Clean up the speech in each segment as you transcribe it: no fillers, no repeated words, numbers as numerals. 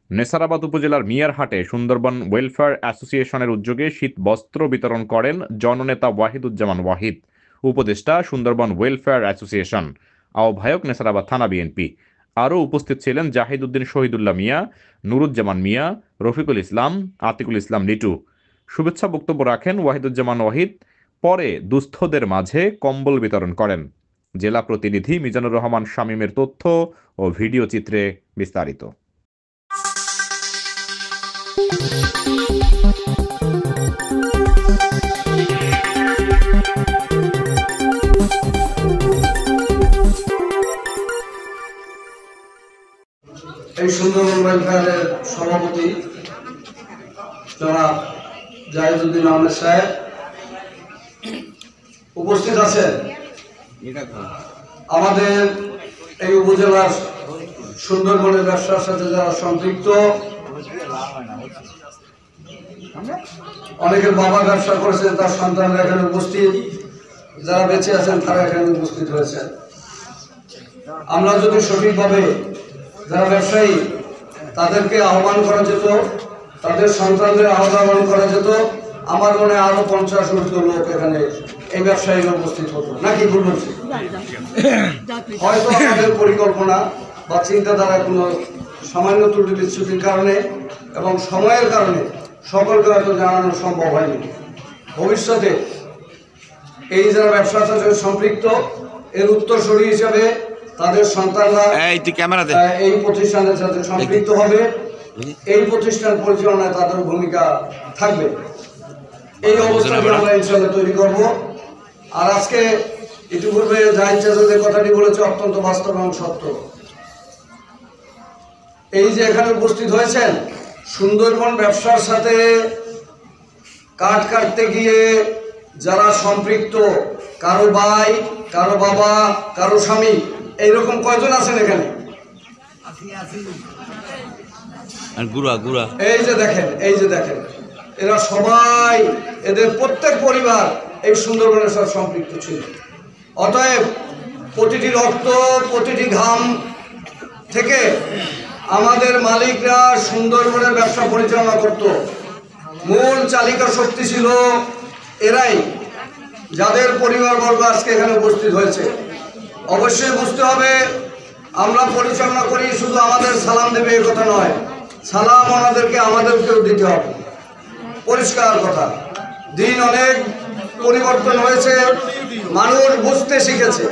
নেসারাবাদ উপজেলার মিয়ারহাটে সুন্দরবন ওয়েলফেয়ার অ্যাসোসিয়েশনের উদ্যোগে শীত বস্ত্র বিতরণ করেন জননেতা ওয়াহিদুজ্জামান ওয়াহিদ, উপদেষ্টা সুন্দরবন ওয়েলফেয়ার অ্যাসোসিয়েশন, আহ্বায়ক নেসারাবাদ থানা বিএনপি। আরও উপস্থিত ছিলেন জাহিদ উদ্দিন শহীদুল্লাহ মিয়া, নুরুজ্জামান মিয়া, রফিকুল ইসলাম, আতিকুল ইসলাম লিটু। শুভেচ্ছা বক্তব্য রাখেন ওয়াহিদুজ্জামান ওয়াহিদ। পরে দুস্থদের মাঝে কম্বল বিতরণ করেন। জেলা প্রতিনিধি মিজানুর রহমান শামীমের তথ্য ও ভিডিও চিত্রে বিস্তারিত। এই সুন্দরবন ওয়েলফেয়ারের সভাপতি জনাব জাহিদুদ্দিন আহমেদ সাহেব উপস্থিত আছেন। আমাদের এই উপজেলার সুন্দরবনের ব্যবসার সাথে যারা সম্পৃক্ত, অনেকের বাবা ব্যবসা করেছেন, তার সন্তানরা এখানে উপস্থিত, যারা বেঁচে আছেন তারা এখানে উপস্থিত হয়েছেন। আমরা যদি সঠিকভাবে যারা ব্যবসায়ী তাদেরকে আহ্বান করা যেত, তাদের সন্তানদের আহ্বান করা যেত, আমার মনে আরো 50 লোক এখানে এই ব্যবসায়ীরা উপস্থিত হতো, নাকি ভুল বলছি? হয়তো আমাদের পরিকল্পনা বা চিন্তাধারা কোনো সামান্য ত্রুটি বিচ্যুতির কারণে এবং সময়ের কারণে সকলকে হয়তো জানানো সম্ভব হয়নি। ভবিষ্যতে এই যারা ব্যবসার সাথে সম্পৃক্ত, এর উত্তরসূরি হিসাবে তাদের সন্তানরা এই প্রতিষ্ঠানের সাথে সম্পৃক্ত হবে, এই প্রতিষ্ঠান পরিচালনায় তাদের ভূমিকা থাকবে। এই অবস্থাকে আমরা ইনশাআল্লাহ তৈরি করব। আর আজকে ইতিপূর্বে জাহিদ চাচা যে কথাটি বলেছে অত্যন্ত বাস্তব এবং সত্য। এই যে এখানে উপস্থিত হয়েছেন, সুন্দরবন ব্যবসার সাথে কাঠ কাটতে গিয়ে যারা সম্পৃক্ত, কারো ভাই, কারো বাবা, কারো স্বামী, এইরকম কয়জন আছেন এখানে? এই যে দেখেন এরা সবাই, এদের প্রত্যেক পরিবার এই সুন্দরবনের সাথে সম্পৃক্ত ছিল। অতএব প্রতিটি রক্ত, প্রতিটি ঘাম থেকে আমাদের মালিকরা সুন্দরবনের ব্যবসা পরিচালনা করত। মূল চালিকা শক্তি ছিল এরাই, যাদের পরিবারবর্গ আজকে এখানে উপস্থিত হয়েছে। অবশ্যই বুঝতে হবে, আমরা পরিচালনা করি শুধু আমাদের সালাম দেবে এ কথা নয়, সালাম আমাদেরকেও দিতে হবে। পরিষ্কার কথা। দিন অনেক পরিবর্তন হয়েছে, মানুষ বুঝতে শিখেছে।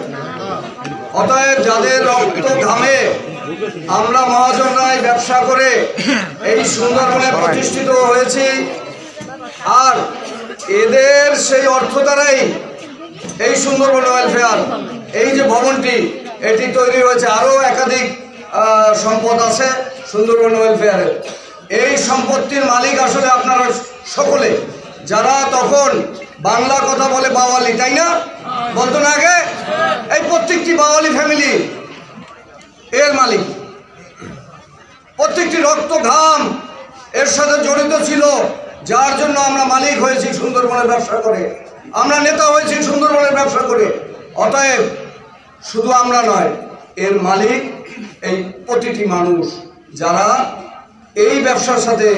অতএব যাদের রক্ত ঘামে আমরা মহাজনরাই ব্যবসা করে এই সুন্দরবনে প্রতিষ্ঠিত হয়েছি, আর এদের সেই অর্থ দ্বারাই এই সুন্দরবন ওয়েলফেয়ার, এই যে ভবনটি, এটি তৈরি হয়েছে। আরও একাধিক সম্পদ আছে সুন্দরবন ওয়েলফেয়ারের। এই সম্পত্তির মালিক আসলে আপনারা সকলে, যারা তখন বাংলা কথা বলে বাওয়ালি, তাই না? বলতো না আগে? এই প্রত্যেকটি বাওয়ালি ফ্যামিলি এর মালিক। প্রত্যেকটি রক্ত ঘাম এর সাথে জড়িত ছিল, যার জন্য আমরা মালিক হয়েছি সুন্দরবনের ব্যবসা করে, আমরা নেতা হয়েছি সুন্দরবনের ব্যবসা করে। অতএব শুধু আমরা নয়, এর মালিক এই প্রতিটি মানুষ, যারা এই ব্যবসার সাথে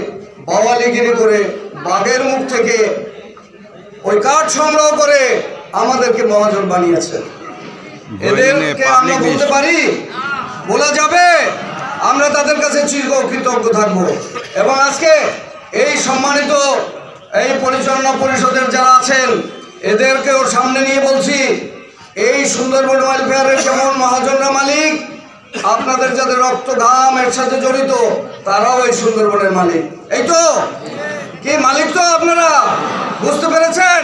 বাওয়ালিগিরি করে বাঘের মুখ থেকে ওই কাঠ সংগ্রহ করে আমাদেরকে মহাজন বানিয়েছে। এদেরকে আমরা বলতে পারি, বলা যাবে, আমরা তাদের কাছে চিরকৃতজ্ঞ থাকবো। এবং আজকে এই সম্মানিত এই পরিচালনা পরিষদের যারা আছেন, এদেরকেও সামনে নিয়ে বলছি, এই সুন্দরবন ওয়েলফেয়ারের যেমন মহাজনরা মালিক, আপনাদের যাদের রক্ত ঘাম এর সাথে জড়িত, তারাও এই সুন্দরবনের মালিক। এই তো কি মালিক? তো আপনারা বুঝতে পেরেছেন?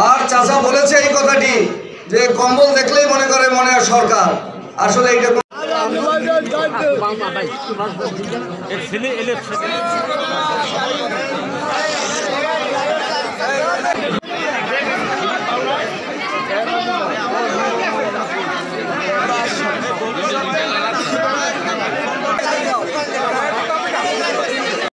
আর চাচা বলেছে এই কথাটি যে কম্বল দেখলেই মনে করে মনে হয় সরকার, আসলে এইটা